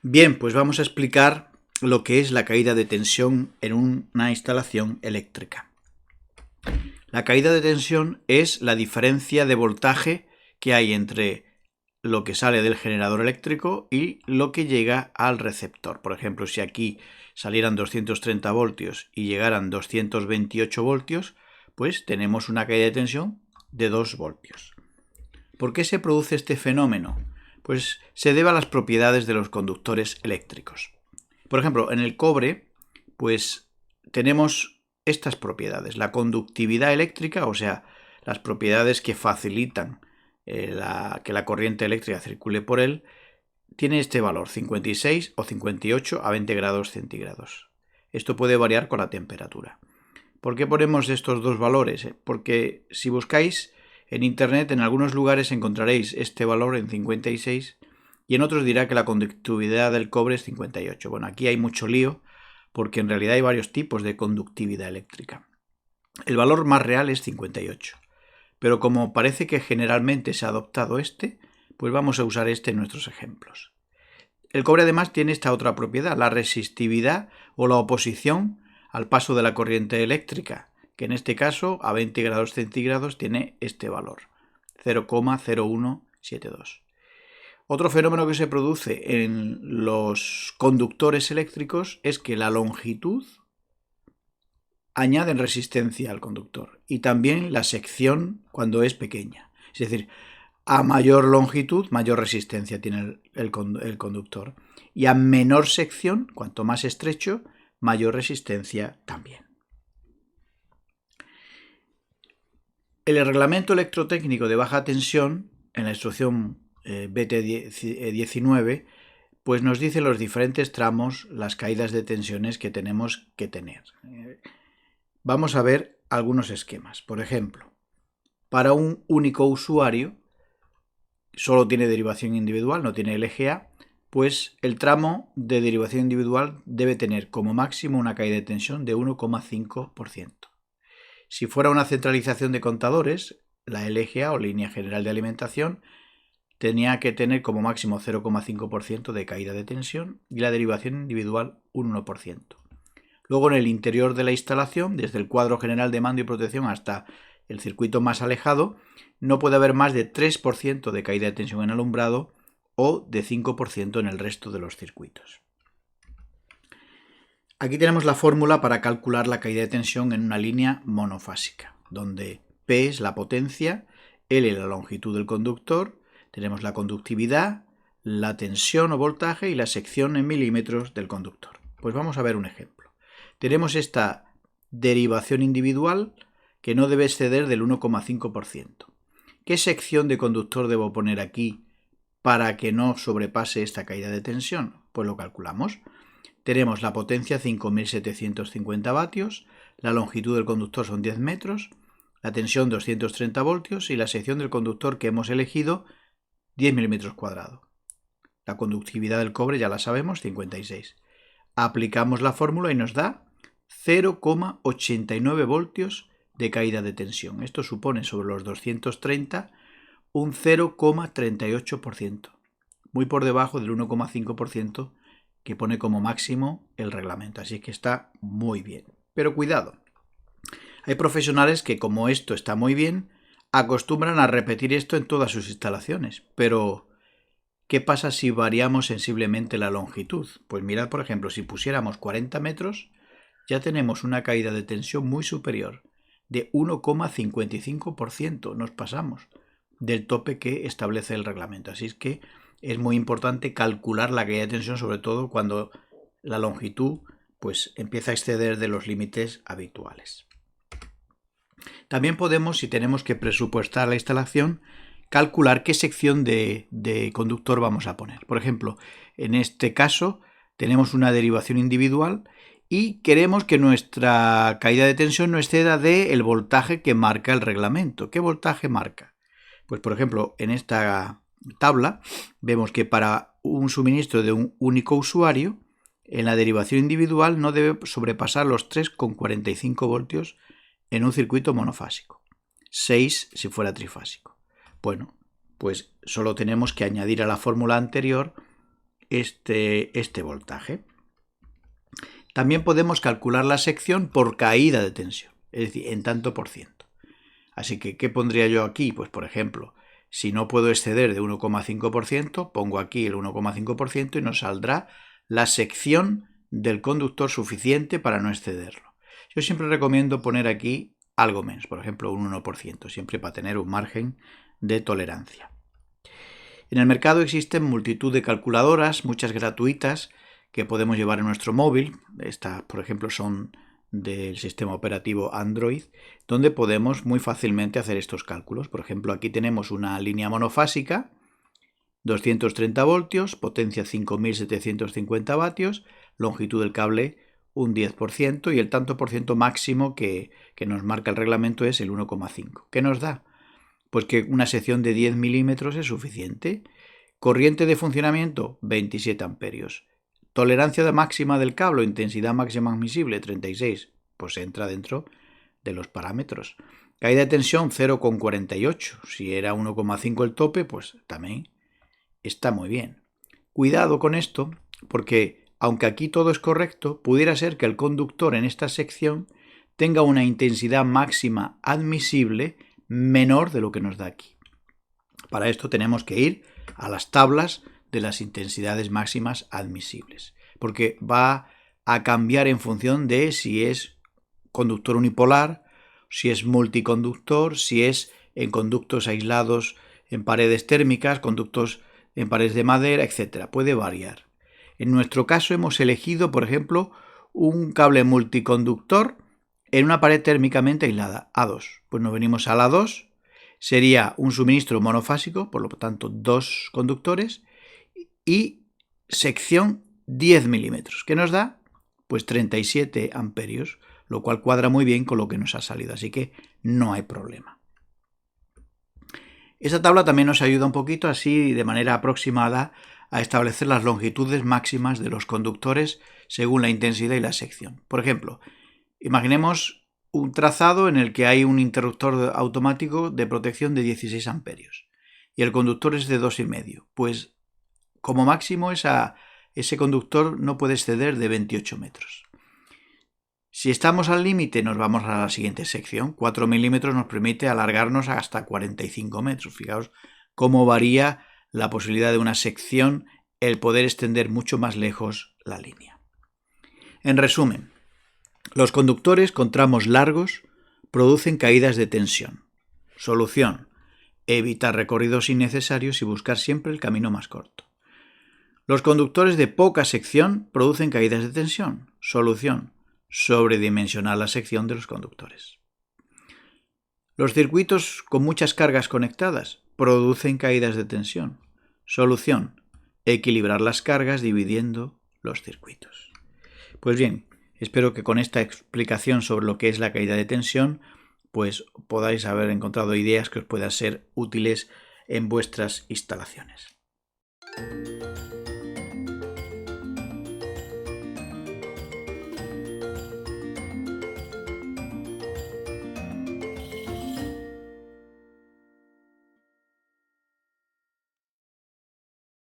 Bien, pues vamos a explicar lo que es la caída de tensión en una instalación eléctrica. La caída de tensión es la diferencia de voltaje que hay entre lo que sale del generador eléctrico y lo que llega al receptor. Por ejemplo, si aquí salieran 230 voltios y llegaran 228 voltios, pues tenemos una caída de tensión de 2 voltios. ¿Por qué se produce este fenómeno? Pues se debe a las propiedades de los conductores eléctricos. Por ejemplo, en el cobre, pues tenemos estas propiedades. La conductividad eléctrica, o sea, las propiedades que facilitan que la corriente eléctrica circule por él, tiene este valor, 56 o 58 a 20 grados centígrados. Esto puede variar con la temperatura. ¿Por qué ponemos estos dos valores? Porque si buscáis en Internet, en algunos lugares encontraréis este valor en 56 y en otros dirá que la conductividad del cobre es 58. Bueno, aquí hay mucho lío porque en realidad hay varios tipos de conductividad eléctrica. El valor más real es 58, pero como parece que generalmente se ha adoptado este, pues vamos a usar este en nuestros ejemplos. El cobre además tiene esta otra propiedad, la resistividad o la oposición al paso de la corriente eléctrica, que en este caso a 20 grados centígrados tiene este valor, 0,0172. Otro fenómeno que se produce en los conductores eléctricos es que la longitud añade resistencia al conductor y también la sección cuando es pequeña. Es decir, a mayor longitud, mayor resistencia tiene el conductor. Y a menor sección, cuanto más estrecho, mayor resistencia también. El reglamento electrotécnico de baja tensión, en la instrucción BT19, pues nos dice los diferentes tramos, las caídas de tensiones que tenemos que tener. Vamos a ver algunos esquemas. Por ejemplo, para un único usuario, solo tiene derivación individual, no tiene LGA, pues el tramo de derivación individual debe tener como máximo una caída de tensión de 1,5%. Si fuera una centralización de contadores, la LGA o línea general de alimentación tenía que tener como máximo 0,5% de caída de tensión y la derivación individual un 1%. Luego en el interior de la instalación, desde el cuadro general de mando y protección hasta el circuito más alejado, no puede haber más de 3% de caída de tensión en alumbrado o de 5% en el resto de los circuitos. Aquí tenemos la fórmula para calcular la caída de tensión en una línea monofásica, donde P es la potencia, L la longitud del conductor, tenemos la conductividad, la tensión o voltaje y la sección en milímetros del conductor. Pues vamos a ver un ejemplo. Tenemos esta derivación individual que no debe exceder del 1,5%. ¿Qué sección de conductor debo poner aquí para que no sobrepase esta caída de tensión? Pues lo calculamos. Tenemos la potencia 5.750 vatios, la longitud del conductor son 10 metros, la tensión 230 voltios y la sección del conductor que hemos elegido 10 milímetros cuadrados. La conductividad del cobre ya la sabemos, 56. Aplicamos la fórmula y nos da 0,89 voltios de caída de tensión. Esto supone sobre los 230 un 0,38%, muy por debajo del 1,5% que pone como máximo el reglamento. Así que está muy bien. Pero cuidado, hay profesionales que, como esto está muy bien, acostumbran a repetir esto en todas sus instalaciones. Pero ¿qué pasa si variamos sensiblemente la longitud? Pues mirad, por ejemplo, si pusiéramos 40 metros, ya tenemos una caída de tensión muy superior, de 1,55%. Nos pasamos del tope que establece el reglamento. Así es que es muy importante calcular la caída de tensión, sobre todo cuando la longitud pues empieza a exceder de los límites habituales. También podemos, si tenemos que presupuestar la instalación, calcular qué sección de conductor vamos a poner. Por ejemplo, en este caso tenemos una derivación individual y queremos que nuestra caída de tensión no exceda del voltaje que marca el reglamento. ¿Qué voltaje marca? Pues por ejemplo, en esta tabla vemos que para un suministro de un único usuario, en la derivación individual no debe sobrepasar los 3,45 voltios en un circuito monofásico, 6 si fuera trifásico. Bueno, pues solo tenemos que añadir a la fórmula anterior este voltaje. También podemos calcular la sección por caída de tensión, es decir, en tanto por ciento. Así que, ¿qué pondría yo aquí? Pues, por ejemplo, si no puedo exceder de 1,5%, pongo aquí el 1,5% y nos saldrá la sección del conductor suficiente para no excederlo. Yo siempre recomiendo poner aquí algo menos, por ejemplo, un 1%, siempre para tener un margen de tolerancia. En el mercado existen multitud de calculadoras, muchas gratuitas, que podemos llevar en nuestro móvil. Estas, por ejemplo, son del sistema operativo Android, donde podemos muy fácilmente hacer estos cálculos. Por ejemplo, aquí tenemos una línea monofásica, 230 voltios, potencia 5.750 vatios, longitud del cable un 10% y el tanto por ciento máximo que nos marca el reglamento es el 1,5. ¿Qué nos da? Pues que una sección de 10 milímetros es suficiente. Corriente de funcionamiento, 27 amperios. Tolerancia máxima del cable, intensidad máxima admisible, 36. Pues entra dentro de los parámetros. Caída de tensión, 0,48. Si era 1,5 el tope, pues también está muy bien. Cuidado con esto, porque aunque aquí todo es correcto, pudiera ser que el conductor en esta sección tenga una intensidad máxima admisible menor de lo que nos da aquí. Para esto tenemos que ir a las tablas de las intensidades máximas admisibles, porque va a cambiar en función de si es conductor unipolar, si es multiconductor, si es en conductos aislados en paredes térmicas, conductos en paredes de madera, etc. Puede variar. En nuestro caso hemos elegido, por ejemplo, un cable multiconductor en una pared térmicamente aislada, A2. Pues nos venimos a la A2, sería un suministro monofásico, por lo tanto 2 conductores, y sección 10 milímetros, que nos da pues 37 amperios, lo cual cuadra muy bien con lo que nos ha salido, así que no hay problema. Esta tabla también nos ayuda un poquito así de manera aproximada a establecer las longitudes máximas de los conductores según la intensidad y la sección. Por ejemplo, imaginemos un trazado en el que hay un interruptor automático de protección de 16 amperios y el conductor es de 2,5. Pues como máximo ese conductor no puede exceder de 28 metros. Si estamos al límite nos vamos a la siguiente sección. 4 milímetros nos permite alargarnos hasta 45 metros. Fijaos cómo varía la posibilidad de una sección, el poder extender mucho más lejos la línea. En resumen, los conductores con tramos largos producen caídas de tensión. Solución: evitar recorridos innecesarios y buscar siempre el camino más corto. Los conductores de poca sección producen caídas de tensión. Solución: sobredimensionar la sección de los conductores. Los circuitos con muchas cargas conectadas producen caídas de tensión. Solución: equilibrar las cargas dividiendo los circuitos. Pues bien, espero que con esta explicación sobre lo que es la caída de tensión, pues podáis haber encontrado ideas que os puedan ser útiles en vuestras instalaciones.